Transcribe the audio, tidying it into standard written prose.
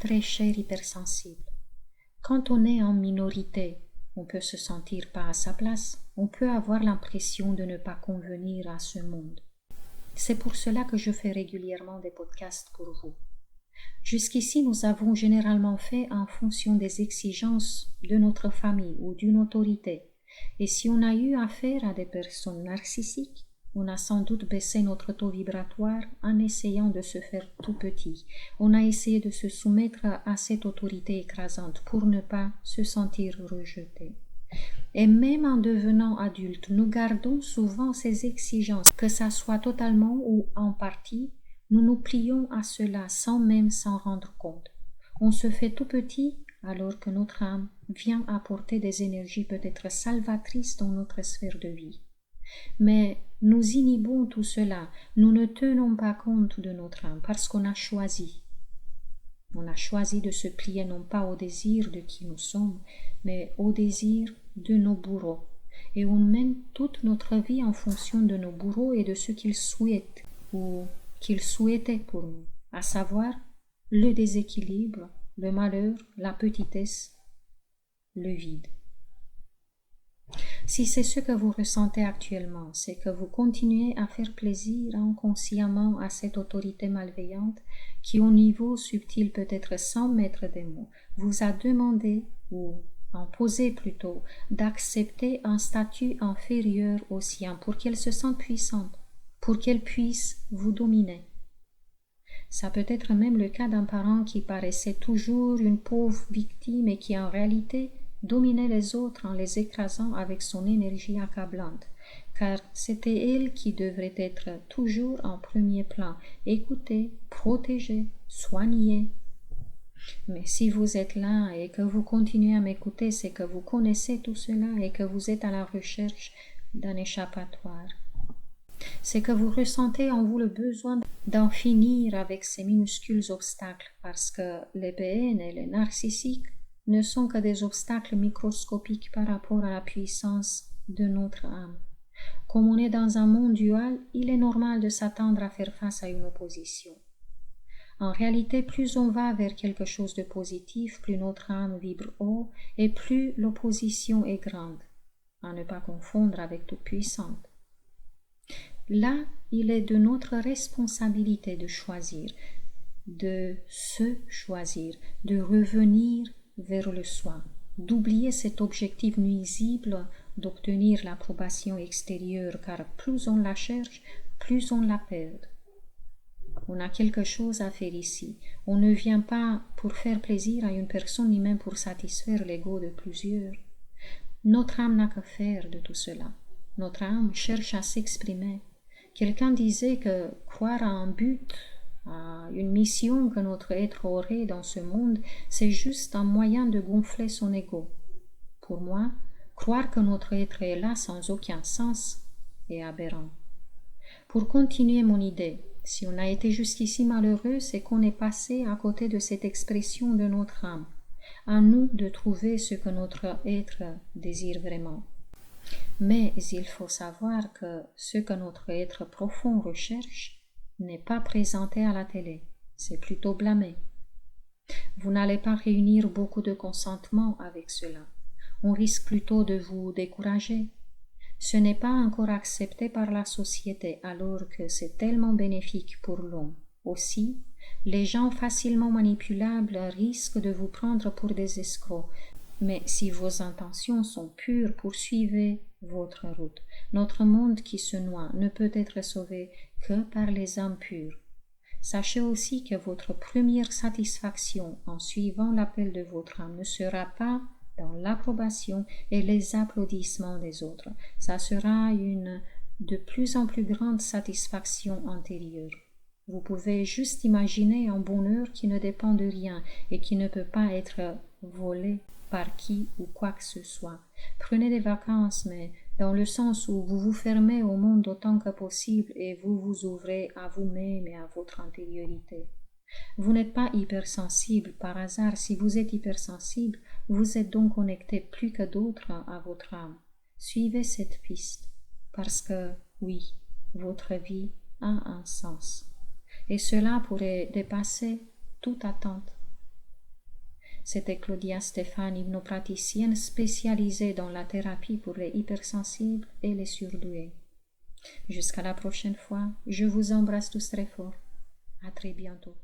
très cher hypersensible. Quand on est en minorité, on peut se sentir pas à sa place, on peut avoir l'impression de ne pas convenir à ce monde. C'est pour cela que je fais régulièrement des podcasts pour vous. Jusqu'ici, nous avons généralement fait en fonction des exigences de notre famille ou d'une autorité. Et si on a eu affaire à des personnes narcissiques, on a sans doute baissé notre taux vibratoire en essayant de se faire tout petit. On a essayé de se soumettre à cette autorité écrasante pour ne pas se sentir rejeté. Et même en devenant adulte, nous gardons souvent ces exigences, que ça soit totalement ou en partie, nous nous plions à cela sans même s'en rendre compte. On se fait tout petit alors que notre âme vient apporter des énergies peut-être salvatrices dans notre sphère de vie. Mais nous inhibons tout cela, nous ne tenons pas compte de notre âme parce qu'on a choisi. On a choisi de se plier non pas au désir de qui nous sommes, mais au désir de nos bourreaux. Et on mène toute notre vie en fonction de nos bourreaux et de ce qu'ils souhaitent ou qu'ils souhaitaient pour nous, à savoir le déséquilibre, le malheur, la petitesse, le vide. Si c'est ce que vous ressentez actuellement, c'est que vous continuez à faire plaisir inconsciemment à cette autorité malveillante qui, au niveau subtil, peut-être sans mettre des mots, vous a demandé, ou imposé plutôt, d'accepter un statut inférieur au sien pour qu'elle se sente puissante, pour qu'elle puisse vous dominer. Ça peut être même le cas d'un parent qui paraissait toujours une pauvre victime et qui en réalité dominait les autres en les écrasant avec son énergie accablante, car c'était elle qui devrait être toujours en premier plan, écoutée, protégée, soignée. Mais si vous êtes là et que vous continuez à m'écouter, c'est que vous connaissez tout cela et que vous êtes à la recherche d'un échappatoire. C'est que vous ressentez en vous le besoin d'en finir avec ces minuscules obstacles, parce que les PN et les narcissiques ne sont que des obstacles microscopiques par rapport à la puissance de notre âme. Comme on est dans un monde dual, il est normal de s'attendre à faire face à une opposition. En réalité, plus on va vers quelque chose de positif, plus notre âme vibre haut et plus l'opposition est grande, à ne pas confondre avec toute puissante. Là, il est de notre responsabilité de choisir, de se choisir, de revenir vers le soi, d'oublier cet objectif nuisible d'obtenir l'approbation extérieure, car plus on la cherche, plus on la perd. On a quelque chose à faire ici. On ne vient pas pour faire plaisir à une personne, ni même pour satisfaire l'ego de plusieurs. Notre âme n'a qu'à faire de tout cela. Notre âme cherche à s'exprimer. Quelqu'un disait que croire à un but, à une mission que notre être aurait dans ce monde, c'est juste un moyen de gonfler son ego. Pour moi, croire que notre être est là sans aucun sens est aberrant. Pour continuer mon idée, si on a été jusqu'ici malheureux, c'est qu'on est passé à côté de cette expression de notre âme. À nous de trouver ce que notre être désire vraiment. Mais il faut savoir que ce que notre être profond recherche n'est pas présenté à la télé, c'est plutôt blâmé. Vous n'allez pas réunir beaucoup de consentement avec cela. On risque plutôt de vous décourager. Ce n'est pas encore accepté par la société alors que c'est tellement bénéfique pour l'homme. Aussi, les gens facilement manipulables risquent de vous prendre pour des escrocs. Mais si vos intentions sont pures, poursuivez votre route. Notre monde qui se noie ne peut être sauvé que par les âmes pures. Sachez aussi que votre première satisfaction en suivant l'appel de votre âme ne sera pas dans l'approbation et les applaudissements des autres. Ça sera une de plus en plus grande satisfaction intérieure. Vous pouvez juste imaginer un bonheur qui ne dépend de rien et qui ne peut pas être volé par qui ou quoi que ce soit. Prenez des vacances, mais dans le sens où vous vous fermez au monde autant que possible et vous vous ouvrez à vous-même et à votre intériorité. Vous n'êtes pas hypersensible par hasard. Si vous êtes hypersensible, vous êtes donc connecté plus que d'autres à votre âme. Suivez cette piste, parce que, oui, votre vie a un sens. Et cela pourrait dépasser toute attente. C'était Claudia Stéphane, hypnopraticienne spécialisée dans la thérapie pour les hypersensibles et les surdoués. Jusqu'à la prochaine fois, je vous embrasse tous très fort. À très bientôt.